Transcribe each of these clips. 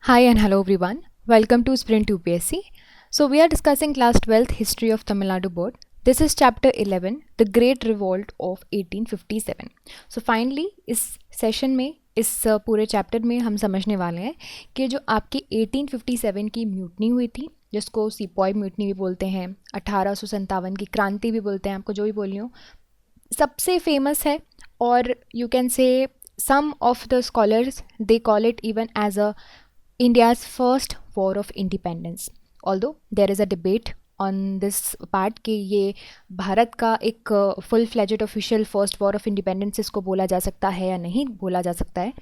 Hi and hello everyone. Welcome to Sprint UPSC. So we are discussing class 12th history of Tamil Nadu board. This is chapter 11, The Great Revolt of 1857. So finally इस session में इस पूरे chapter में हम समझने वाले हैं कि जो आपकी 1857 की म्यूटनी हुई थी, जिसको सिपॉय म्यूटनी भी बोलते हैं, 1857 की क्रांति भी बोलते हैं, आपको जो भी बोली हो, सबसे फेमस है और you can say some of the scholars they call it even as a India's first war of independence. Although there is a debate on this part कि ये भारत का एक full fledged official first war of independence इसको बोला जा सकता है या नहीं बोला जा सकता है,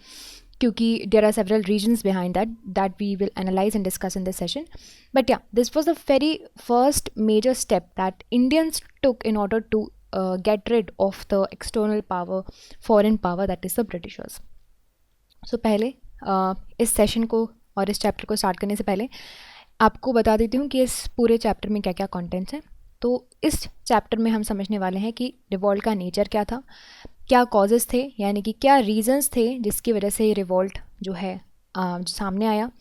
क्योंकि there are several reasons behind that we will analyse and discuss in this session. But yeah this was the very first major step that Indians took in order to get rid of the external power, foreign power, that is the Britishers. So पहले इस session को और इस chapter को start करने से पहले आपको बता देती हूँ कि इस पूरे चैप्टर में क्या क्या कंटेंट्स हैं. तो इस चैप्टर में हम समझने वाले हैं कि रिवॉल्ट का नेचर क्या था, क्या कॉजेज़ थे, यानी कि क्या रीजंस थे जिसकी वजह से ये रिवॉल्ट जो है जो सामने आया.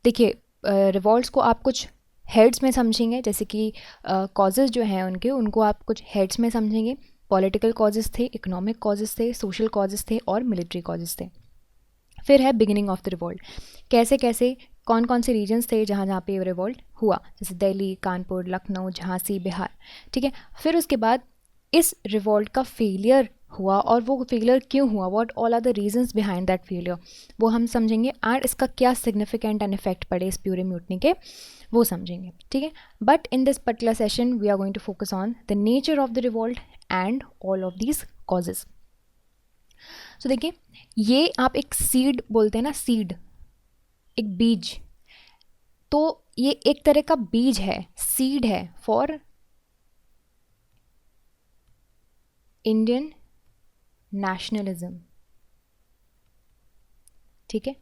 देखिए, रिवॉल्ट्स को आप कुछ हेड्स में समझेंगे, जैसे कि कॉजेज़ जो हैं उनको आप कुछ हेड्स में समझेंगे. पॉलिटिकल कॉजेज़ थे, इकोनॉमिक कॉजेज़ थे, सोशल कॉजेज़ थे और मिलिट्री कॉजेज़ थे. फिर है बिगिनिंग ऑफ द रिवॉल्ट, कैसे कैसे कौन कौन से रीजन्स थे जहाँ जहाँ पे रिवॉल्ट हुआ, जैसे दिल्ली, कानपुर, लखनऊ, झांसी, बिहार. ठीक है. फिर उसके बाद इस रिवॉल्ट का फेलियर हुआ और वो फेलियर क्यों हुआ, what all are the reasons behind that failure, वो हम समझेंगे. एंड इसका क्या सिग्निफिकेंट एंड इफेक्ट पड़े इस प्यूरे म्यूटनी के, वो समझेंगे. ठीक है. But in this particular session we are going to focus on the nature of the revolt and all of these causes. So देखिए, ये आप एक सीड बोलते हैं ना, सीड, एक बीज. तो ये एक तरह का बीज है, सीड है फॉर इंडियन नेशनलिज्म. ठीक है.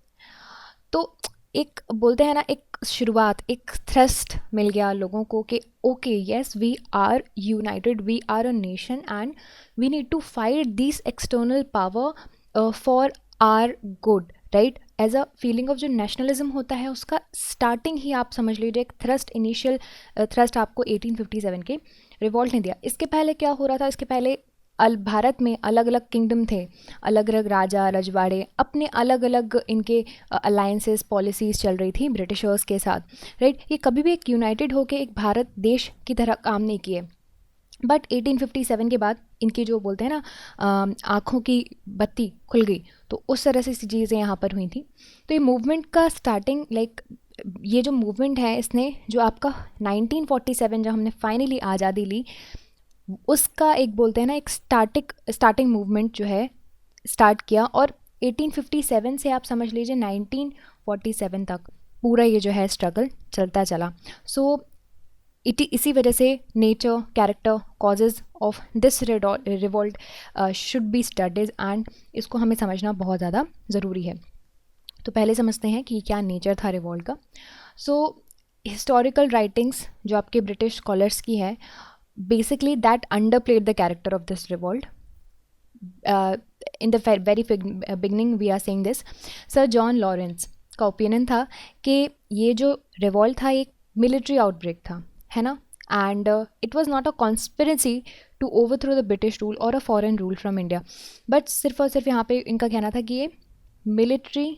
तो एक बोलते हैं ना, एक शुरुआत, एक थ्रस्ट मिल गया लोगों को कि okay, yes, we are united, we are a nation and we need to fight this external power for our good, right. As a feeling of जो नेशनलिज्म होता है उसका स्टार्टिंग ही आप समझ लीजिए, एक थ्रस्ट, इनिशियल थ्रस्ट आपको 1857 के रिवॉल्ट ने दिया. इसके पहले क्या हो रहा था, इसके पहले भारत में अलग अलग किंगडम थे, अलग अलग राजा रजवाड़े, अपने अलग अलग इनके अलायंसेस, पॉलिसीज़ चल रही थी ब्रिटिशर्स के साथ, राइट. ये कभी भी एक यूनाइटेड होके एक भारत देश की तरह काम नहीं किए. बट 1857 के बाद इनकी जो बोलते हैं ना आँखों की बत्ती खुल गई, तो उस तरह से चीज़ें यहाँ पर हुई थी. तो ये मूवमेंट का स्टार्टिंग, लाइक ये जो मूवमेंट है इसने जो आपका 1947 जब हमने फाइनली आज़ादी ली, उसका एक बोलते हैं ना एक स्टार्टिंग मूवमेंट जो है स्टार्ट किया. और 1857 से आप समझ लीजिए 1947 तक पूरा ये जो है स्ट्रगल चलता चला. सो इसी वजह से nature, character, causes of this revolt should be studies and इसको हमें समझना बहुत ज़्यादा ज़रूरी है. तो पहले समझते हैं कि क्या नेचर था रिवॉल्ट का. सो हिस्टोरिकल राइटिंग्स जो आपके ब्रिटिश स्कॉलर्स की है, basically that underplayed the character of this revolt. In the very beginning we are saying this, Sir John Lawrence का ओपिनियन था कि ये जो रिवॉल्ट था एक मिलिट्री आउटब्रेक था, है ना. And it was not a conspiracy to overthrow the British rule or a foreign rule from India, but सिर्फ और सिर्फ यहाँ पे इनका कहना था कि ये मिलिट्री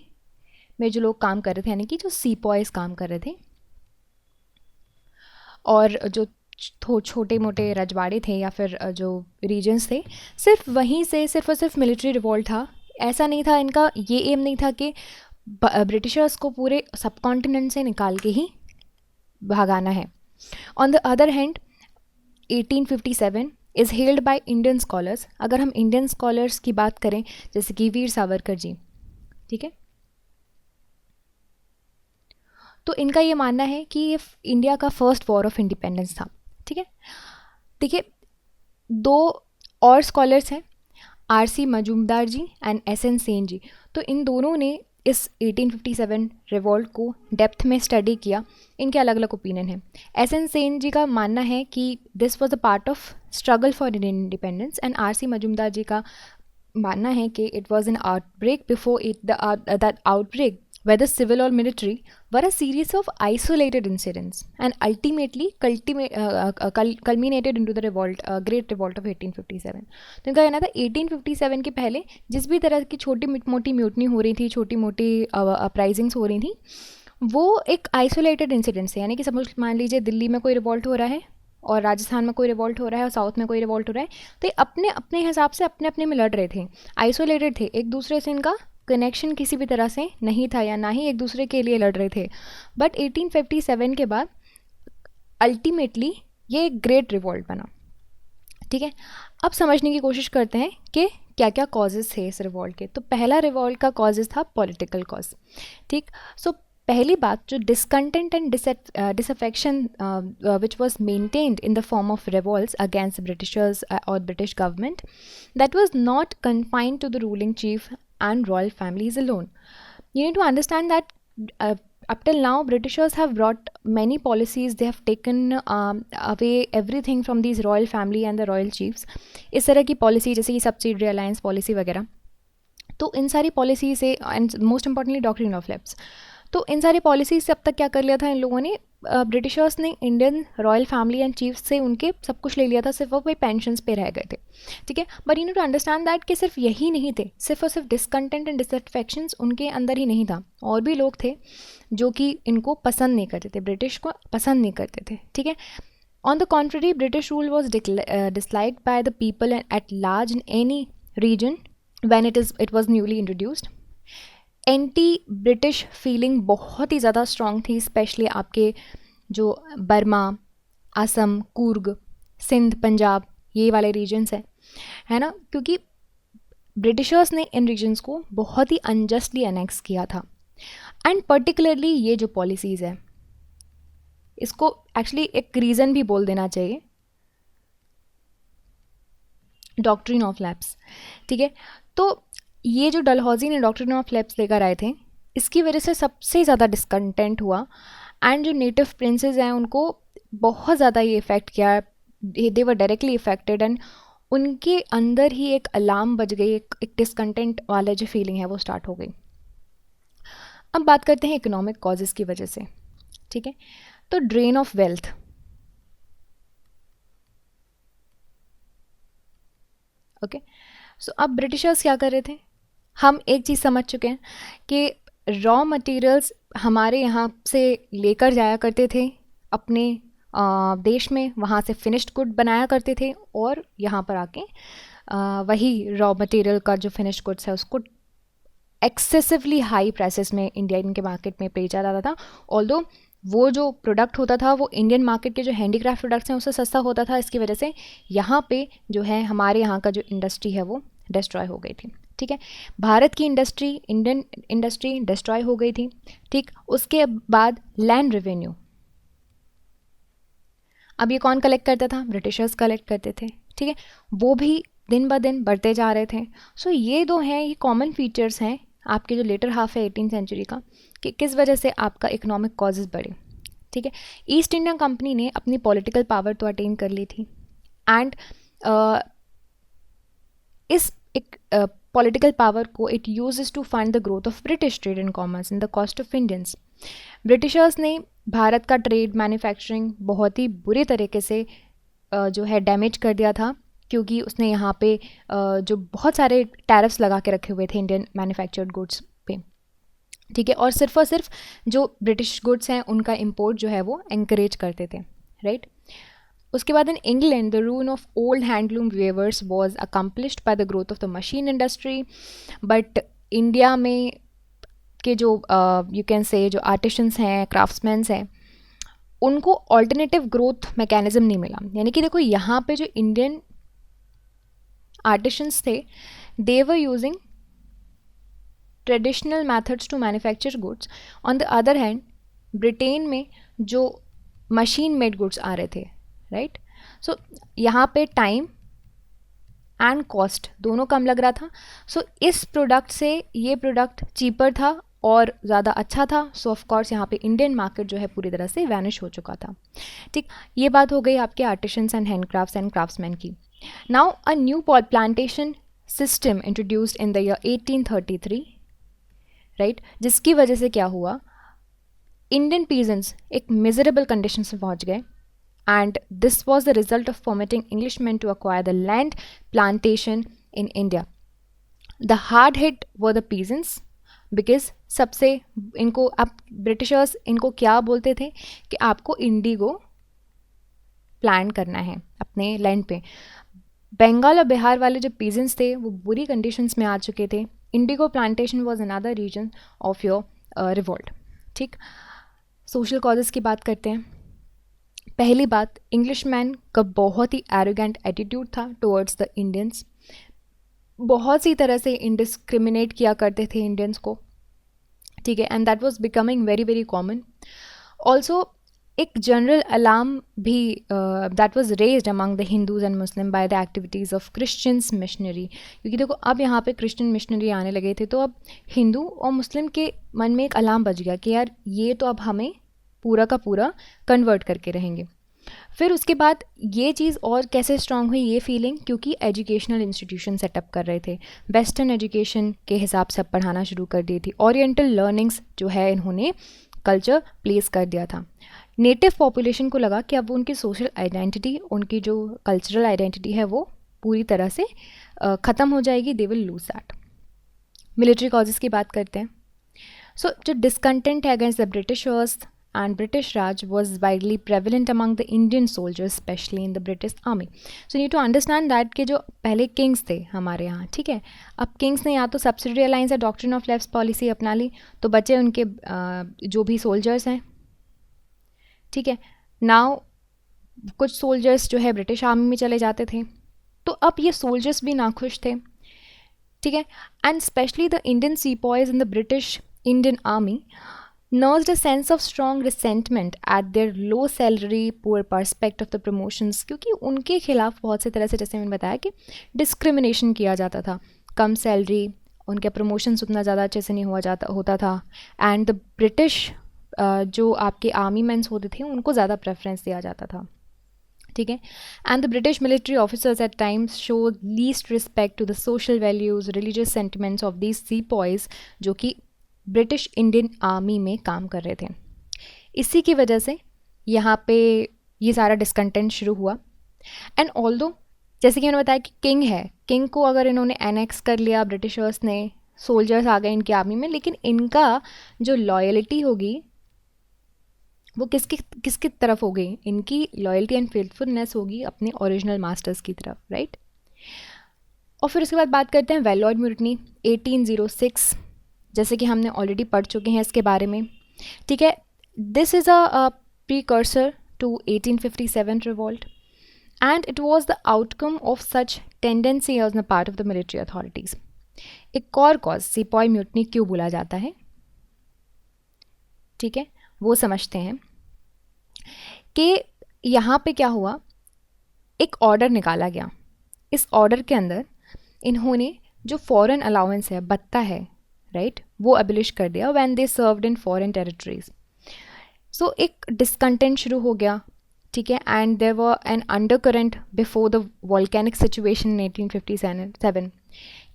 में जो लोग काम कर रहे थे, यानी कि जो सीपॉयज काम कर रहे थे और जो छोटे मोटे रजवाड़े थे या फिर जो रीजन्स थे, सिर्फ वहीं से सिर्फ और सिर्फ मिलिट्री रिवॉल्ट था. ऐसा नहीं था, इनका ये एम नहीं था कि ब्रिटिशर्स को पूरे सब कॉन्टिनेंट से निकाल के ही भगाना है. On the other hand 1857 is held by Indian scholars. अगर हम इंडियन स्कॉलर्स की बात करें, जैसे कि वीर सावरकर जी, ठीक है, तो इनका ये मानना है कि ये इंडिया का फर्स्ट वॉर ऑफ इंडिपेंडेंस था. ठीक है. देखिए, दो और स्कॉलर्स हैं, R C. Majumdar ji and S N. Sen ji. तो इन दोनों ने इस 1857 रिवॉल्ट को डेप्थ में स्टडी किया. इनके अलग अलग ओपिनियन हैं. एस.एन. सेन जी का मानना है कि this was a part of struggle for Indian independence and R C. Majumdar ji का मानना है कि it was an outbreak before it that outbreak whether civil or military, were a series of isolated incidents and ultimately culminated into the Great Revolt of 1857. तो इनका कहना था 1857 के पहले जिस भी तरह की छोटी मोटी म्यूटनी हो रही थी, छोटी मोटी अपराइजिंग्स हो रही थी, वो एक आइसोलेटेड इंसिडेंट है. यानी कि सपोज मान लीजिए दिल्ली में कोई रिवॉल्ट हो रहा है और राजस्थान में कोई रिवॉल्ट हो रहा है और साउथ में कोई रिवॉल्ट हो रहा है, तो ये अपने अपने हिसाब से अपने अपने में लड़ रहे थे, आइसोलेटेड थे, एक दूसरे से इनका कनेक्शन किसी भी तरह से नहीं था या ना ही एक दूसरे के लिए लड़ रहे थे. बट 1857 के बाद अल्टीमेटली ये एक ग्रेट रिवॉल्ट बना. ठीक है, अब समझने की कोशिश करते हैं कि क्या क्या कॉजेज़ थे इस रिवॉल्ट के. तो पहला रिवॉल्ट का कॉजेज़ था पॉलिटिकल कॉज. ठीक, सो पहली बात, जो discontent and disaffection which was maintained in the form of revolts against Britishers or British government, that was not confined to the ruling chief and royal families alone. You need to understand that up till now Britishers have brought many policies. They have taken away everything from these royal family and the royal chiefs. इस तरह की policy जैसे कि subsidiary alliance policy वगैरह, तो इन सारी policy से, and most importantly doctrine of lapse, तो इन सारी पॉलिसी से अब तक क्या कर लिया था इन लोगों ने, ब्रिटिशर्स ने Indian royal family and chiefs से उनके सब कुछ ले लिया था, सिर्फ वो पे पेंशन्स पे रह गए थे. ठीक है, but you need to understand that कि सिर्फ यही नहीं थे, सिर्फ और सिर्फ डिसकंटेंट एंड डिससेटिस्फैक्शंस उनके अंदर ही नहीं था, और भी लोग थे जो कि इनको पसंद नहीं करते थे, ब्रिटिश को पसंद नहीं करते थे. ठीक है, on the contrary British rule was disliked by the people at large in any region when it was newly introduced. Anti British feeling बहुत ही ज़्यादा स्ट्रॉन्ग थी, स्पेशली आपके जो बर्मा, असम, कुर्ग, सिंध, पंजाब, ये वाले रीजन्स हैं, है ना, क्योंकि ब्रिटिशर्स ने इन रीजन्स को बहुत ही अनजस्टली अनेक्स किया था. एंड पर्टिकुलरली ये जो पॉलिसीज़ है, इसको एक्चुअली एक रीज़न भी बोल देना चाहिए, डॉक्ट्रिन ऑफ लैप्स. ठीक है, तो ये जो डलहौजी ने डॉक्ट्रिन ऑफ लैप्स लेकर आए थे, इसकी वजह से सबसे ज़्यादा डिसकंटेंट हुआ, एंड जो नेटिव प्रिंसेस हैं उनको बहुत ज़्यादा ये इफ़ेक्ट किया, दे वर डायरेक्टली इफ़ेक्टेड, एंड उनके अंदर ही एक अलार्म बज गई, एक डिसकंटेंट वाला जो फीलिंग है वो स्टार्ट हो गई. अब बात करते हैं इकोनॉमिक कॉजेज़ की वजह से. ठीक है, तो ड्रेन ऑफ वेल्थ. ओके, सो अब ब्रिटिशर्स क्या कर रहे थे, हम एक चीज़ समझ चुके हैं कि रॉ मटेरियल्स हमारे यहाँ से लेकर जाया करते थे अपने देश में, वहाँ से फिनिश्ड गुड बनाया करते थे, और यहाँ पर आके वही रॉ मटेरियल का जो फिनिश्ड गुड्स है उसको एक्सेसिवली हाई प्राइसेस में इंडियन के मार्केट में बेचा जाता था. ऑल्दो वो जो प्रोडक्ट होता था वो इंडियन मार्केट के जो हैंडीक्राफ्ट प्रोडक्ट्स हैं उससे सस्ता होता था. इसकी वजह से यहाँ पे जो है हमारे यहाँ का जो इंडस्ट्री है वो डिस्ट्रॉय हो गई थी. ठीक है, भारत की इंडस्ट्री, इंडियन इंडस्ट्री डिस्ट्रॉय हो गई थी. ठीक, उसके बाद लैंड रेवेन्यू, अब ये कौन कलेक्ट करता था, ब्रिटिशर्स कलेक्ट करते थे. ठीक है, वो भी दिन ब दिन बढ़ते जा रहे थे. सो ये दो हैं, ये कॉमन फीचर्स हैं आपके जो लेटर हाफ है 18th सेंचुरी का, कि किस वजह से आपका इकोनॉमिक कॉजेज़ बढ़े. ठीक है, ईस्ट इंडिया कंपनी ने अपनी पॉलिटिकल पावर तो अटेन कर ली थी, एंड इस पॉलिटिकल पावर को it uses to fund the growth of British trade and commerce in the cost of Indians. Britishers ने भारत का ट्रेड मैन्युफैक्चरिंग बहुत ही बुरे तरीके से जो है डैमेज कर दिया था, क्योंकि उसने यहाँ पे जो बहुत सारे टैरिफ्स लगा के रखे हुए थे इंडियन मैन्युफैक्चर्ड गुड्स पे. ठीक है, और सिर्फ जो ब्रिटिश गुड्स हैं उनका इंपोर्ट जो है वो एंकरेज करते थे. राइट, उसके बाद in England the ruin of old handloom weavers was accomplished by the growth of the machine industry. But India में के जो यू कैन से जो आर्टिशंस हैं, क्राफ्ट्समैन्स हैं, उनको ऑल्टरनेटिव ग्रोथ मैकेनिज्म नहीं मिला. यानी कि देखो यहाँ पे जो इंडियन आर्टिशंस थे, they were using traditional methods to manufacture goods. On the other hand Britain में जो मशीन मेड गुड्स आ रहे थे, राइट, सो यहाँ पे टाइम एंड कॉस्ट दोनों कम लग रहा था. सो इस प्रोडक्ट से ये प्रोडक्ट चीपर था और ज़्यादा अच्छा था. सो ऑफ कोर्स यहाँ पे इंडियन मार्केट जो है पूरी तरह से वैनिश हो चुका था. ठीक, ये बात हो गई आपके artisans and handcrafts and craftsman की. Now a new plantation system introduced in the year 1833 right, जिसकी वजह से क्या हुआ, इंडियन पीजेंट्स एक मिजरेबल कंडीशन में पहुंच गए, and this was the result of permitting Englishman to acquire the land plantation in India. The hard hit were the peasants, because सबसे इनको अब ब्रिटिशर्स इनको क्या बोलते थे कि आपको इंडिगो प्लांट करना है अपने लैंड पे. बंगाल और बिहार वाले जो पीजेंट्स थे वो बुरी कंडीशंस में आ चुके थे. Indigo plantation was another reason of your revolt. ठीक, सोशल कॉजेज़ की बात करते हैं. पहली बात, इंग्लिशमैन का बहुत ही एरोगेंट एटीट्यूड था टुवर्ड्स द इंडियंस. बहुत सी तरह से इंडिस्क्रिमिनेट किया करते थे इंडियंस को. ठीक है, and that was becoming very very common. Also एक जनरल अलार्म भी that was raised among the Hindus and Muslim by the activities of Christians missionary. क्योंकि देखो अब यहाँ पे क्रिश्चियन मिशनरी आने लगे थे, तो अब हिंदू और मुस्लिम के मन में एक अलार्म बज गया कि यार ये तो अब हमें पूरा का पूरा कन्वर्ट करके रहेंगे. फिर उसके बाद ये चीज़ और कैसे स्ट्रांग हुई ये फीलिंग, क्योंकि एजुकेशनल इंस्टीट्यूशन सेटअप कर रहे थे. वेस्टर्न एजुकेशन के हिसाब से अब पढ़ाना शुरू कर दी थी. ओरिएंटल लर्निंग्स जो है इन्होंने कल्चर प्लेस कर दिया था. नेटिव पॉपुलेशन को लगा कि अब उनकी सोशल आइडेंटिटी, उनकी जो कल्चरल आइडेंटिटी है वो पूरी तरह से ख़त्म हो जाएगी. They will lose that. Military causes की बात करते हैं. सो जो डिसकंटेंट है against the Britishers and British Raj was widely prevalent among the Indian soldiers, especially in the British Army. So you need to understand that कि जो पहले Kings थे हमारे यहाँ, ठीक है, अब किंग्स ने या तो सब्सिडी अलायंस या डॉक्ट्रिन ऑफ लेफ्ट पॉलिसी अपना ली, तो बचे उनके जो भी सोल्जर्स हैं. ठीक है, नाउ कुछ सोल्जर्स जो है ब्रिटिश आर्मी में चले जाते थे, तो अब ये सोल्जर्स भी नाखुश थे. ठीक है, and specially the Indian sepoys in the British Indian army nursed a sense of strong resentment at their low salary, poor prospect of the promotions, क्योंकि उनके खिलाफ बहुत से तरह से, जैसे मैंने बताया कि डिस्क्रिमिनेशन किया जाता था. कम सैलरी, उनके प्रमोशंस उतना ज़्यादा अच्छे से नहीं होता था. एंड द ब्रिटिश जो आपके आर्मी मैन्स होते थे उनको ज़्यादा प्रेफरेंस दिया जाता था. ठीक है, and the British military officers at times show least respect to the social values, religious sentiments of these sepoys जो कि ब्रिटिश इंडियन आर्मी में काम कर रहे थे. इसी की वजह से यहाँ पे ये सारा डिस्कंटेंट शुरू हुआ. एंड ऑल्दो जैसे कि मैंने बताया कि किंग है, किंग को अगर इन्होंने एनेक्स कर लिया ब्रिटिशर्स ने, सोल्जर्स आ गए इनकी आर्मी में, लेकिन इनका जो लॉयल्टी होगी वो किसकी तरफ होगी, इनकी लॉयल्टी एंड फेथफुलनेस होगी अपने ओरिजिनल मास्टर्स की तरफ. राइट. और फिर उसके बाद बात करते हैं वेलोइड म्यूटिनी 1806, जैसे कि हमने ऑलरेडी पढ़ चुके हैं इसके बारे में. ठीक है, this is a precursor to 1857 revolt, and it was the outcome of such tendency on the part of the military authorities. एक और कॉज सिपाही म्यूटनी क्यों बोला जाता है, ठीक है, वो समझते हैं कि यहाँ पे क्या हुआ. एक ऑर्डर निकाला गया. इस ऑर्डर के अंदर इन्होंने जो फॉरेन अलाउंस है, भत्ता है, राइट, वो अबिलिश कर दिया when they served in foreign territories. So एक डिस्कंटेंट शुरू हो गया. ठीक है, and there were an undercurrent before the volcanic situation in 1857.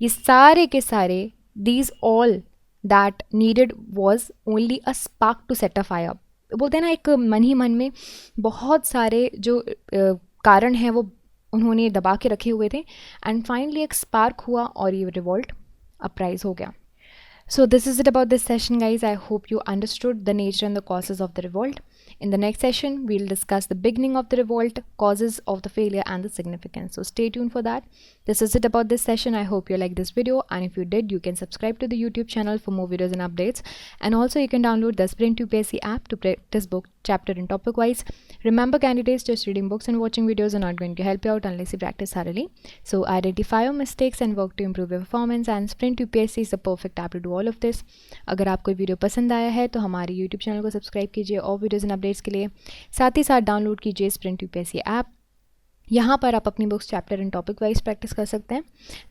ये सारे के सारे these all that needed was only a spark to set a fire. बोलते हैं ना, एक मन ही मन में बहुत सारे जो कारण हैं वो उन्होंने दबा के रखे हुए थे, एंड फाइनली एक स्पार्क हुआ और ये रिवोल्ट अपराइज हो गया. So this is it about this session, guys. I hope you understood the nature and the causes of the revolt. In the next session, we'll discuss the beginning of the revolt, causes of the failure, and the significance. So stay tuned for that. This is it about this session. I hope you liked this video, and if you did, you can subscribe to the YouTube channel for more videos and updates. And also, you can download the Sprint UPSC app to practice book chapter and topic wise. Remember, candidates, just reading books and watching videos are not going to help you out unless you practice thoroughly. So identify your mistakes and work to improve your performance. And Sprint UPSC is the perfect app to do all of this. अगर आपको video पसंद आया है तो हमारे YouTube channel को subscribe कीजिए और वीडियोज़ एंड अपडेट्स के लिए. साथ ही साथ डाउनलोड कीजिए स्प्रिंट यूपीएससी ऐप. यहाँ पर आप अपनी books chapter and topic wise practice कर सकते हैं.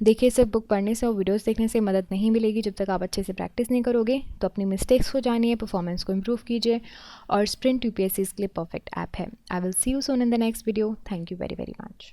देखिए, सिर्फ बुक पढ़ने से और वीडियोस देखने से मदद नहीं मिलेगी. जब तक आप अच्छे से प्रैक्टिस नहीं करोगे तो अपनी मिस्टेक्स को जानिए, परफॉर्मेंस को इम्प्रूव कीजिए, और स्प्रिंट यूपीएससी इसके लिए परफेक्ट ऐप है. I will see you soon in the next video. Thank you very very much.